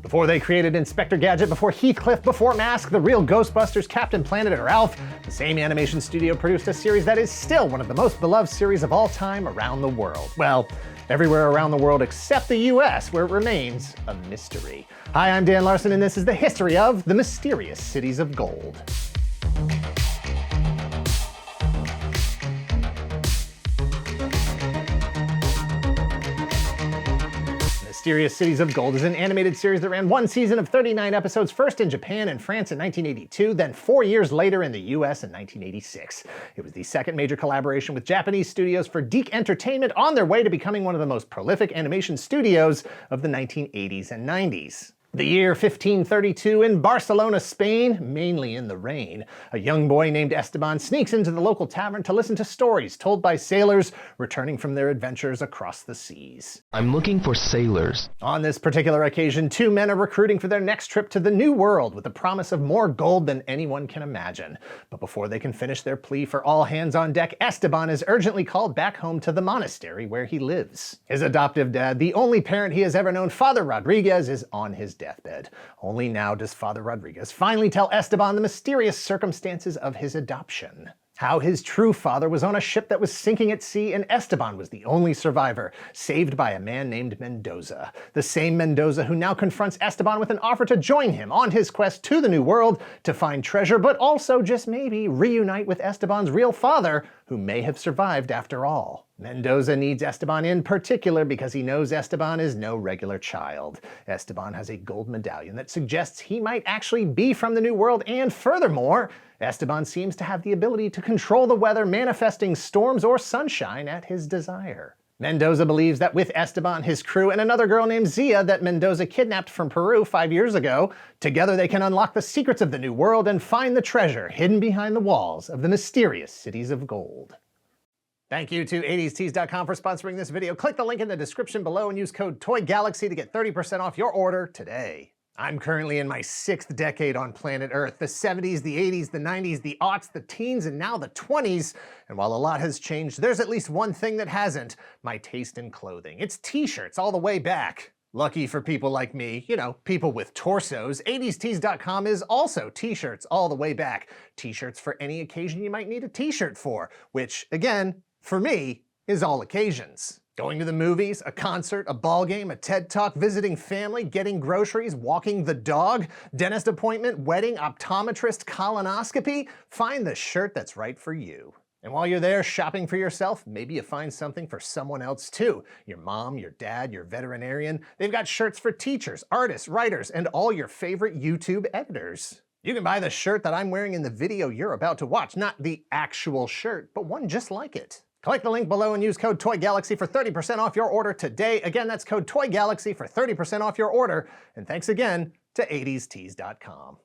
Before they created Inspector Gadget, before Heathcliff, before Mask, the real Ghostbusters, Captain Planet, or Alf, the same animation studio produced a series that is still one of the most beloved series of all time around the world. Well, everywhere around the world except the US, where it remains a mystery. Hi, I'm Dan Larson, and this is the history of the mysterious cities of gold. Mysterious Cities of Gold is an animated series that ran one season of 39 episodes, first in Japan and France in 1982, then 4 years later in the US in 1986. It was the second major collaboration with Japanese studios for DiC Entertainment, on their way to becoming one of the most prolific animation studios of the 1980s and 90s. The year 1532 in Barcelona, Spain, mainly in the rain, a young boy named Esteban sneaks into the local tavern to listen to stories told by sailors returning from their adventures across the seas. I'm looking for sailors. On this particular occasion, two men are recruiting for their next trip to the New World with the promise of more gold than anyone can imagine. But before they can finish their plea for all hands on deck, Esteban is urgently called back home to the monastery where he lives. His adoptive dad, the only parent he has ever known, Father Rodriguez, is on his deathbed. Only now does Father Rodriguez finally tell Esteban the mysterious circumstances of his adoption. How his true father was on a ship that was sinking at sea, and Esteban was the only survivor, saved by a man named Mendoza. The same Mendoza who now confronts Esteban with an offer to join him on his quest to the New World to find treasure, but also, just maybe, reunite with Esteban's real father, who may have survived after all. Mendoza needs Esteban in particular because he knows Esteban is no regular child. Esteban has a gold medallion that suggests he might actually be from the New World, and furthermore, Esteban seems to have the ability to control the weather, manifesting storms or sunshine at his desire. Mendoza believes that with Esteban, his crew, and another girl named Zia that Mendoza kidnapped from Peru 5 years ago, together they can unlock the secrets of the New World and find the treasure hidden behind the walls of the mysterious cities of gold. Thank you to 80stees.com for sponsoring this video. Click the link in the description below and use code TOYGALAXY to get 30% off your order today. I'm currently in my 6th decade on planet Earth. The 70s, the 80s, the 90s, the aughts, the teens, and now the 20s. And while a lot has changed, there's at least one thing that hasn't: my taste in clothing. It's t-shirts all the way back. Lucky for people like me, you know, people with torsos, 80stees.com is also t-shirts all the way back. T-shirts for any occasion you might need a t-shirt for, which, again, for me, is all occasions. Going to the movies, a concert, a ball game, a TED Talk, visiting family, getting groceries, walking the dog, dentist appointment, wedding, optometrist, colonoscopy. Find the shirt that's right for you. And while you're there shopping for yourself, maybe you find something for someone else too. Your mom, your dad, your veterinarian. They've got shirts for teachers, artists, writers, and all your favorite YouTube editors. You can buy the shirt that I'm wearing in the video you're about to watch. Not the actual shirt, but one just like it. Click the link below and use code TOYGALAXY for 30% off your order today. Again, that's code TOYGALAXY for 30% off your order. And thanks again to 80stees.com.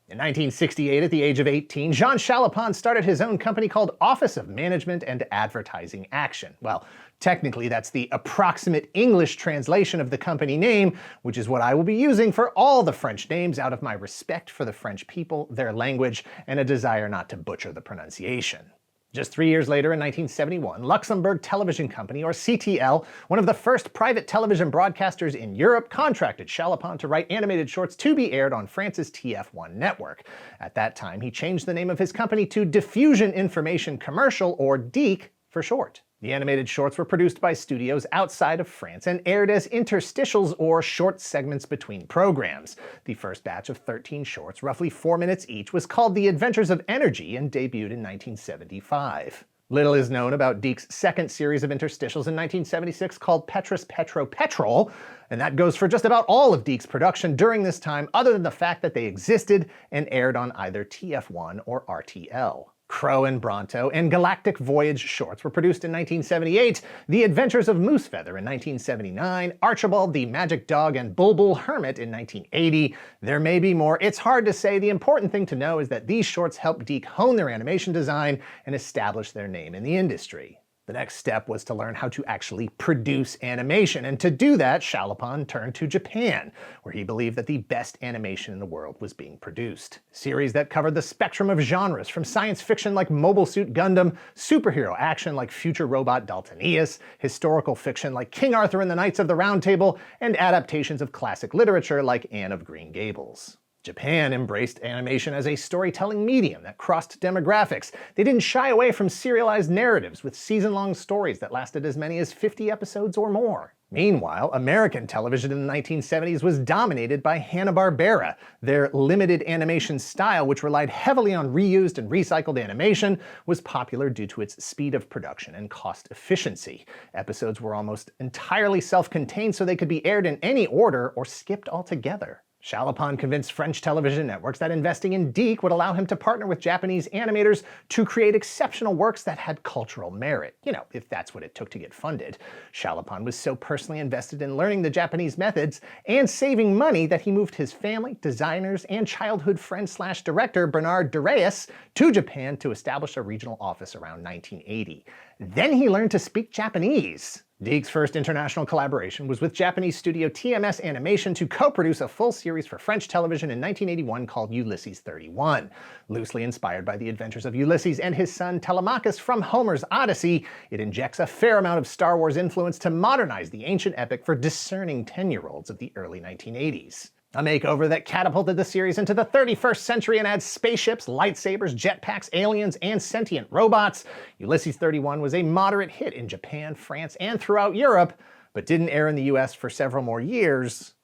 In 1968, at the age of 18, Jean Chalopin started his own company called Office of Management and Advertising Action. Well, technically that's the approximate English translation of the company name, which is what I will be using for all the French names out of my respect for the French people, their language, and a desire not to butcher the pronunciation. Just 3 years later, in 1971, Luxembourg Television Company, or CTL, one of the first private television broadcasters in Europe, contracted Chalopin to write animated shorts to be aired on France's TF1 network. At that time, he changed the name of his company to Diffusion Information Commercial, or DIC for short. The animated shorts were produced by studios outside of France and aired as interstitials, or short segments between programs. The first batch of 13 shorts, roughly 4 minutes each, was called The Adventures of Energy and debuted in 1975. Little is known about DIC's second series of interstitials in 1976 called Petrus Petro Petrol, and that goes for just about all of DIC's production during this time, other than the fact that they existed and aired on either TF1 or RTL. Crow and Bronto and Galactic Voyage shorts were produced in 1978, The Adventures of Moosefeather in 1979, Archibald the Magic Dog and Bulbul Hermit in 1980. There may be more, it's hard to say. The important thing to know is that these shorts helped DIC hone their animation design and establish their name in the industry. The next step was to learn how to actually produce animation, and to do that, Shalapon turned to Japan, where he believed that the best animation in the world was being produced. Series that covered the spectrum of genres, from science fiction like Mobile Suit Gundam, superhero action like Future Robot Daltonius, historical fiction like King Arthur and the Knights of the Round Table, and adaptations of classic literature like Anne of Green Gables. Japan embraced animation as a storytelling medium that crossed demographics. They didn't shy away from serialized narratives with season-long stories that lasted as many as 50 episodes or more. Meanwhile, American television in the 1970s was dominated by Hanna-Barbera. Their limited animation style, which relied heavily on reused and recycled animation, was popular due to its speed of production and cost efficiency. Episodes were almost entirely self-contained, so they could be aired in any order or skipped altogether. Shalapon convinced French television networks that investing in DiC would allow him to partner with Japanese animators to create exceptional works that had cultural merit. You know, if that's what it took to get funded. Shalapon was so personally invested in learning the Japanese methods and saving money that he moved his family, designers, and childhood friend/director Bernard de Reyes to Japan to establish a regional office around 1980. Then he learned to speak Japanese. DiC's first international collaboration was with Japanese studio TMS Animation to co-produce a full series for French television in 1981 called Ulysses 31. Loosely inspired by the adventures of Ulysses and his son Telemachus from Homer's Odyssey, it injects a fair amount of Star Wars influence to modernize the ancient epic for discerning 10-year-olds of the early 1980s. A makeover that catapulted the series into the 31st century and adds spaceships, lightsabers, jetpacks, aliens, and sentient robots. Ulysses 31 was a moderate hit in Japan, France, and throughout Europe, but didn't air in the US for several more years.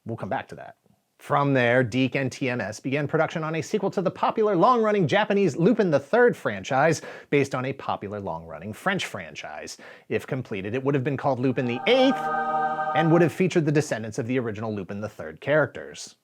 We'll come back to that. From there, DiC and TMS began production on a sequel to the popular long-running Japanese Lupin III franchise, based on a popular long-running French franchise. If completed, it would have been called Lupin VIII, and would have featured the descendants of the original Lupin III characters.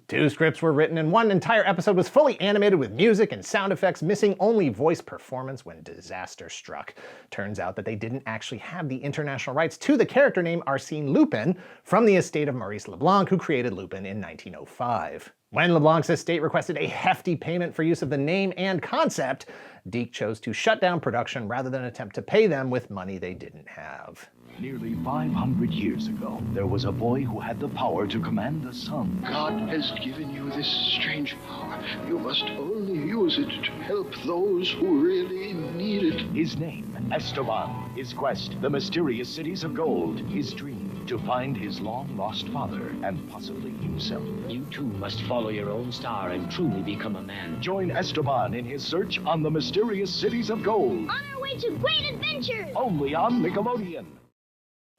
2 scripts were written and 1 entire episode was fully animated with music and sound effects, missing only voice performance when disaster struck. Turns out that they didn't actually have the international rights to the character name Arsène Lupin from the estate of Maurice Leblanc, who created Lupin in 1905. When Leblanc's estate requested a hefty payment for use of the name and concept, DiC chose to shut down production rather than attempt to pay them with money they didn't have. Nearly 500 years ago, there was a boy who had the power to command the sun. God has given you this strange power. You must only use it to help those who really need it. His name, Esteban. His quest, the mysterious cities of gold. His dream, to find his long-lost father and possibly himself. You too must follow your own star and truly become a man. Join Esteban in his search on the mysterious cities of gold. On our way to great adventures! Only on Nickelodeon.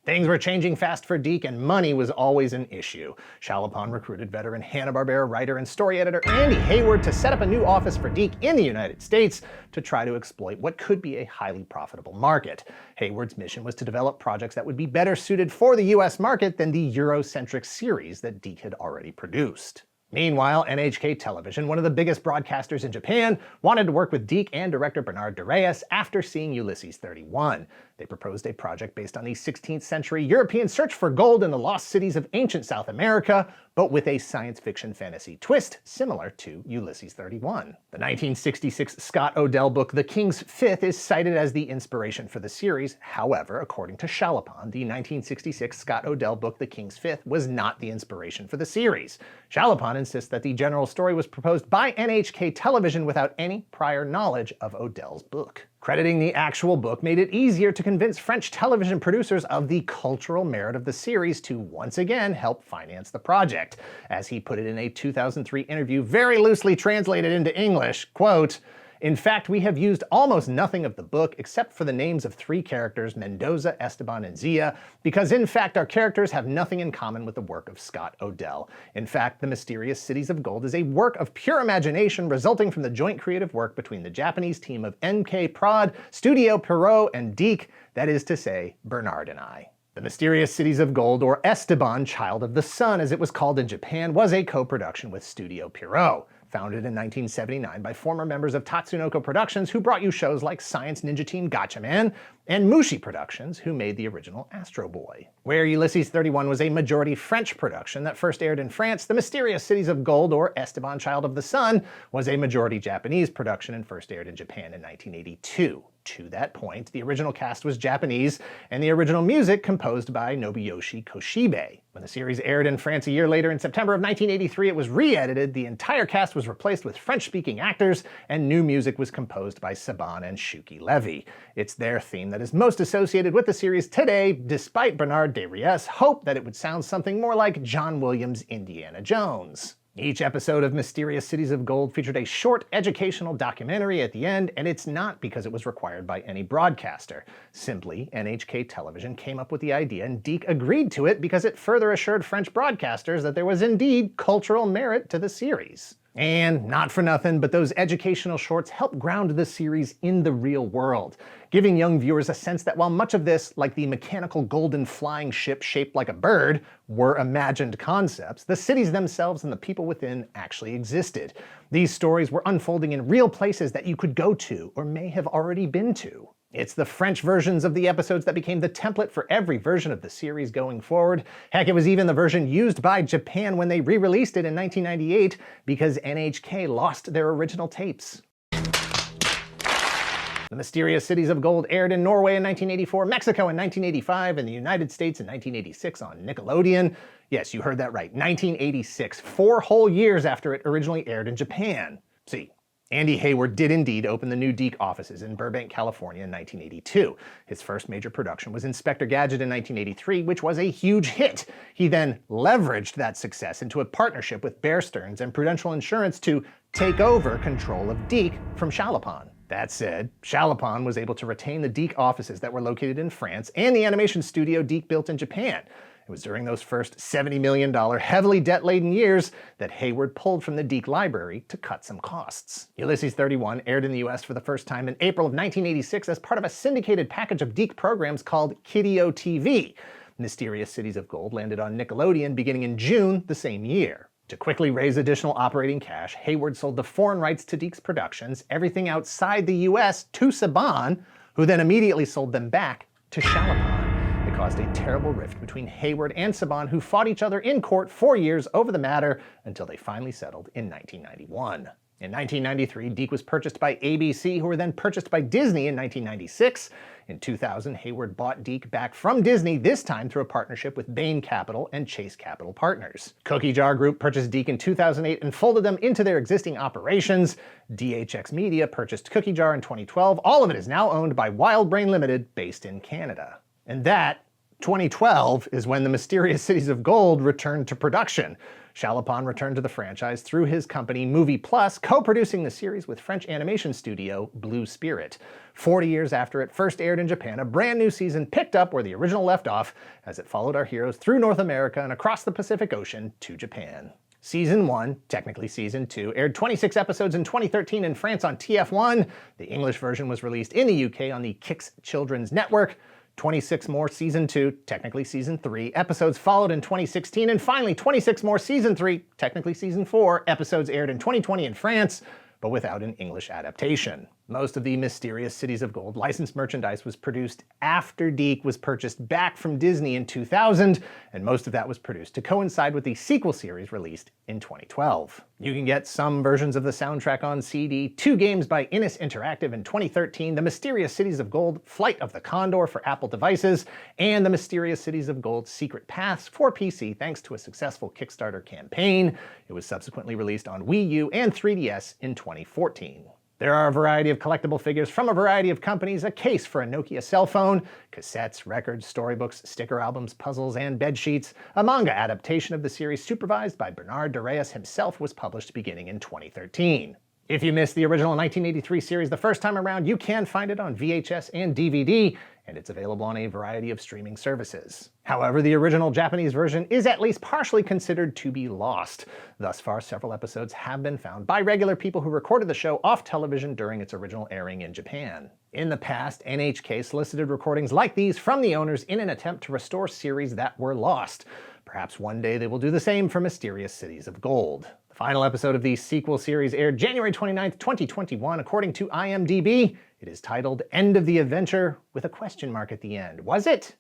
Things were changing fast for DiC, and money was always an issue. Shalapon recruited veteran Hanna-Barbera writer and story editor Andy Hayward to set up a new office for DiC in the United States to try to exploit what could be a highly profitable market. Hayward's mission was to develop projects that would be better suited for the US market than the Eurocentric series that DiC had already produced. Meanwhile, NHK Television, one of the biggest broadcasters in Japan, wanted to work with DiC and director Bernard de Reyes after seeing Ulysses 31. They proposed a project based on the 16th century European search for gold in the lost cities of ancient South America, but with a science fiction fantasy twist similar to Ulysses 31. The 1966 Scott Odell book The King's Fifth is cited as the inspiration for the series. However, according to Shalapon, the 1966 Scott Odell book The King's Fifth was not the inspiration for the series. Shalapon insists that the general story was proposed by NHK Television without any prior knowledge of Odell's book. Crediting the actual book made it easier to convince French television producers of the cultural merit of the series to once again help finance the project. As he put it in a 2003 interview very loosely translated into English, quote, "In fact, we have used almost nothing of the book except for the names of 3 characters, Mendoza, Esteban, and Zia, because in fact our characters have nothing in common with the work of Scott Odell. In fact, The Mysterious Cities of Gold is a work of pure imagination resulting from the joint creative work between the Japanese team of NK Prod, Studio Pierrot, and DiC, that is to say, Bernard and I." The Mysterious Cities of Gold, or Esteban, Child of the Sun as it was called in Japan, was a co-production with Studio Pierrot. Founded in 1979 by former members of Tatsunoko Productions who brought you shows like Science Ninja Team Gatchaman, and Mushi Productions, who made the original Astro Boy. Where Ulysses 31 was a majority French production that first aired in France, The Mysterious Cities of Gold, or Esteban Child of the Sun, was a majority Japanese production and first aired in Japan in 1982. To that point, the original cast was Japanese, and the original music composed by Nobuyoshi Koshibe. When the series aired in France a year later in September of 1983, it was re-edited, the entire cast was replaced with French-speaking actors, and new music was composed by Saban and Shuki Levy. It's their theme that is most associated with the series today, despite Bernard Derriès' hope that it would sound something more like John Williams' Indiana Jones. Each episode of Mysterious Cities of Gold featured a short educational documentary at the end, and it's not because it was required by any broadcaster. Simply, NHK Television came up with the idea and DiC agreed to it because it further assured French broadcasters that there was indeed cultural merit to the series. And not for nothing, but those educational shorts help ground the series in the real world, giving young viewers a sense that while much of this, like the mechanical golden flying ship shaped like a bird, were imagined concepts, the cities themselves and the people within actually existed. These stories were unfolding in real places that you could go to or may have already been to. It's the French versions of the episodes that became the template for every version of the series going forward. Heck, it was even the version used by Japan when they re-released it in 1998 because NHK lost their original tapes. The Mysterious Cities of Gold aired in Norway in 1984, Mexico in 1985, and the United States in 1986 on Nickelodeon. Yes, you heard that right, 1986, 4 whole years after it originally aired in Japan. See, Andy Hayward did indeed open the new DiC offices in Burbank, California in 1982. His first major production was Inspector Gadget in 1983, which was a huge hit. He then leveraged that success into a partnership with Bear Stearns and Prudential Insurance to take over control of DiC from Chalopin. That said, Chalopin was able to retain the DiC offices that were located in France and the animation studio DiC built in Japan. It was during those first $70 million, heavily debt-laden years that Hayward pulled from the DiC library to cut some costs. Ulysses 31 aired in the US for the first time in April of 1986 as part of a syndicated package of DiC programs called Kideo TV. Mysterious Cities of Gold landed on Nickelodeon beginning in June the same year. To quickly raise additional operating cash, Hayward sold the foreign rights to DiC's productions, everything outside the US, to Saban, who then immediately sold them back to Chalopin. It caused a terrible rift between Hayward and Saban, who fought each other in court for years over the matter until they finally settled in 1991. In 1993, DiC was purchased by ABC, who were then purchased by Disney in 1996. In 2000, Hayward bought DiC back from Disney, this time through a partnership with Bain Capital and Chase Capital Partners. Cookie Jar Group purchased DiC in 2008 and folded them into their existing operations. DHX Media purchased Cookie Jar in 2012. All of it is now owned by Wild Brain Limited, based in Canada. And that, 2012, is when The Mysterious Cities of Gold returned to production. Chalopin returned to the franchise through his company Movie Plus, co-producing the series with French animation studio Blue Spirit. 40 years after it first aired in Japan, a brand new season picked up where the original left off as it followed our heroes through North America and across the Pacific Ocean to Japan. Season 1, technically Season 2, aired 26 episodes in 2013 in France on TF1. The English version was released in the UK on the Kix Children's Network. 26 more Season 2, technically Season 3, episodes followed in 2016, and finally 26 more Season 3, technically Season 4, episodes aired in 2020 in France, but without an English adaptation. Most of the Mysterious Cities of Gold licensed merchandise was produced after DiC was purchased back from Disney in 2000, and most of that was produced to coincide with the sequel series released in 2012. You can get some versions of the soundtrack on CD, 2 games by Innis Interactive in 2013, The Mysterious Cities of Gold Flight of the Condor for Apple devices, and The Mysterious Cities of Gold Secret Paths for PC thanks to a successful Kickstarter campaign. It was subsequently released on Wii U and 3DS in 2014. There are a variety of collectible figures from a variety of companies, a case for a Nokia cell phone, cassettes, records, storybooks, sticker albums, puzzles, and bedsheets. A manga adaptation of the series supervised by Bernard Derriès himself was published beginning in 2013. If you missed the original 1983 series the first time around, you can find it on VHS and DVD, and it's available on a variety of streaming services. However, the original Japanese version is at least partially considered to be lost. Thus far, several episodes have been found by regular people who recorded the show off television during its original airing in Japan. In the past, NHK solicited recordings like these from the owners in an attempt to restore series that were lost. Perhaps one day they will do the same for Mysterious Cities of Gold. The final episode of the sequel series aired January 29, 2021. According to IMDb, It is titled End of the Adventure with a question mark at the end. Was it?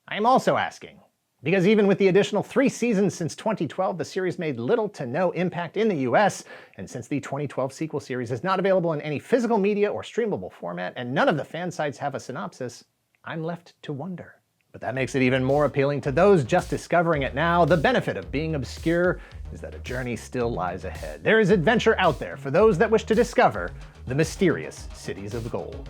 I am also asking. Because even with the additional 3 seasons since 2012, the series made little to no impact in the US, and since the 2012 sequel series is not available in any physical media or streamable format, and none of the fan sites have a synopsis, I'm left to wonder. But that makes it even more appealing to those just discovering it now. The benefit of being obscure is that a journey still lies ahead. There is adventure out there for those that wish to discover the mysterious cities of gold.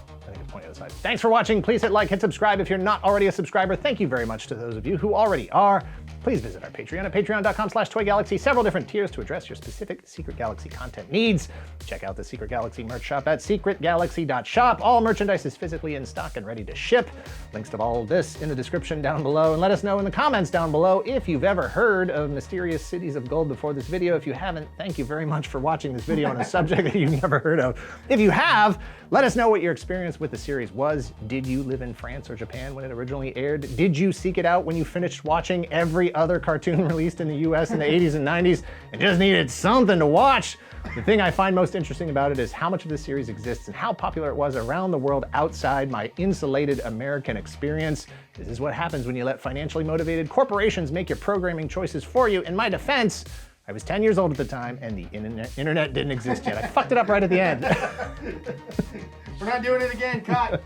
I think it's pointing outside. Thanks for watching. Please hit like, hit subscribe if you're not already a subscriber. Thank you very much to those of you who already are. Please visit our Patreon at patreon.com/toygalaxy. Several different tiers to address your specific Secret Galaxy content needs. Check out the Secret Galaxy merch shop at secretgalaxy.shop. All merchandise is physically in stock and ready to ship. Links to all of this in the description down below. And let us know in the comments down below if you've ever heard of Mysterious Cities of Gold before this video. If you haven't, thank you very much for watching this video on a subject that you've never heard of. If you have, let us know what your experience with the series was. Did you live in France or Japan when it originally aired? Did you seek it out when you finished watching every other cartoon released in the US in the 80s and 90s and just needed something to watch? The thing I find most interesting about it is how much of the series exists and how popular it was around the world outside my insulated American experience. This is what happens when you let financially motivated corporations make your programming choices for you. In my defense, I was 10 years old at the time and the internet didn't exist yet. I fucked it up right at the end. We're not doing it again, cut.